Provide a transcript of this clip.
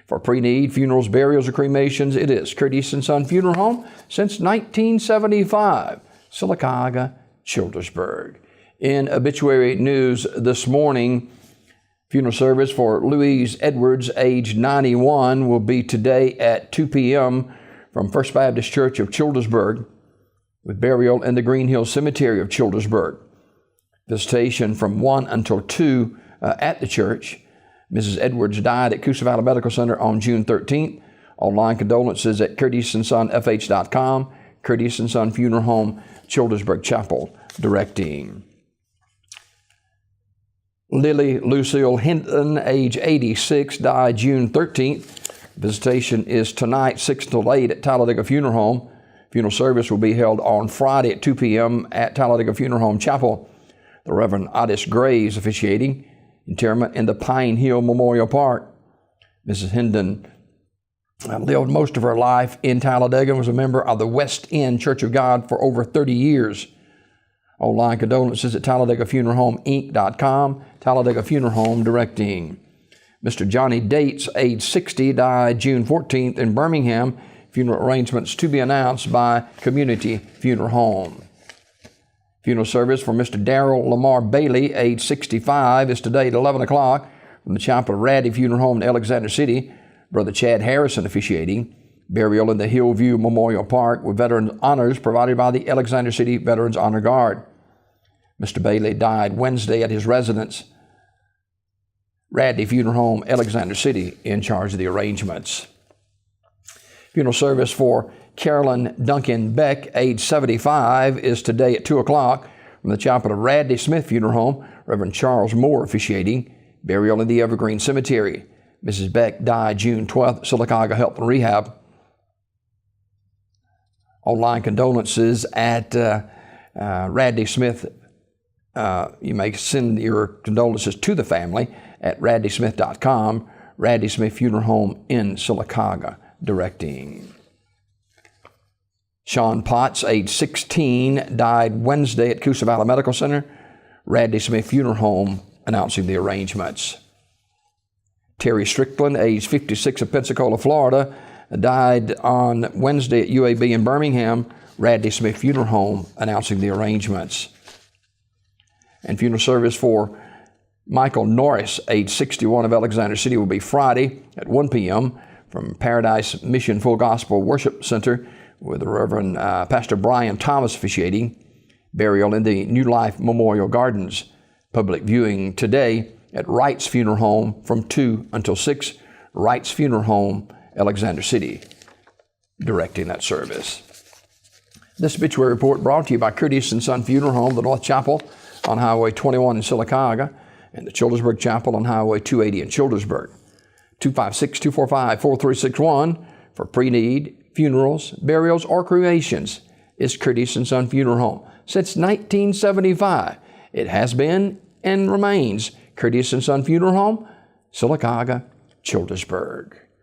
For pre-need, funerals, burials, or cremations, it is Curtis & Son Funeral Home since 1975, Sylacauga, Childersburg. In obituary news this morning, funeral service for Louise Edwards, age 91, will be today at 2 p.m. from First Baptist Church of Childersburg, with burial in the Green Hill Cemetery of Childersburg. Visitation from 1 until 2 at the church. Mrs. Edwards died at Coosa Valley Medical Center on June 13th. Online condolences at CurtisandSonFH.com. Curtis & Son Funeral Home, Childersburg Chapel, directing. Lily Lucille Hinton, age 86, died June 13th. Visitation is tonight, 6 till 8 at Talladega Funeral Home. Funeral service will be held on Friday at 2 p.m. at Talladega Funeral Home Chapel. The Reverend Otis Graves officiating. Interment in the Pine Hill Memorial Park. Mrs. Hinton lived most of her life in Talladega and was a member of the West End Church of God for over 30 years. Online condolences at TalladagaFuneralHomeInc.com. Talladega Funeral Home directing. Mr. Johnny Dates, age 60, died June 14th in Birmingham. Funeral arrangements to be announced by Community Funeral Home. Funeral service for Mr. Darrell Lamar Bailey, age 65, is today at 11 o'clock from the Chapel of Raddy Funeral Home in Alexander City. Brother Chad Harrison officiating. Burial in the Hillview Memorial Park with veterans honors provided by the Alexander City Veterans Honor Guard. Mr. Bailey died Wednesday at his residence, Raddy Funeral Home, Alexander City, in charge of the arrangements. Funeral service for Carolyn Duncan Beck, age 75, is today at 2 o'clock from the Chapel of Radley Smith Funeral Home. Reverend Charles Moore officiating. Burial in the Evergreen Cemetery. Mrs. Beck died June 12th, Sylacauga Health and Rehab. Online condolences at Radley Smith. You may send your condolences to the family at radleysmith.com. Radley Smith Funeral Home in Sylacauga directing. Sean Potts, age 16, died Wednesday at Coosa Valley Medical Center. Radley Smith Funeral Home announcing the arrangements. Terry Strickland, age 56, of Pensacola, Florida, died on Wednesday at UAB in Birmingham. Radley Smith Funeral Home announcing the arrangements. And funeral service for Michael Norris, age 61, of Alexander City, will be Friday at 1 p.m. from Paradise Mission Full Gospel Worship Center with the Reverend Pastor Brian Thomas officiating. Burial in the New Life Memorial Gardens. Public viewing today at Wright's Funeral Home from 2 until 6. Wright's Funeral Home, Alexander City, directing that service. This obituary report brought to you by Curtis & Son Funeral Home, the North Chapel on Highway 21 in Sylacauga, and the Childersburg Chapel on Highway 280 in Childersburg. 256-245-4361 for pre-need, funerals, burials, or cremations is Curtis & Son Funeral Home. Since 1975, it has been and remains Curtis & Son Funeral Home, Sylacauga, Childersburg.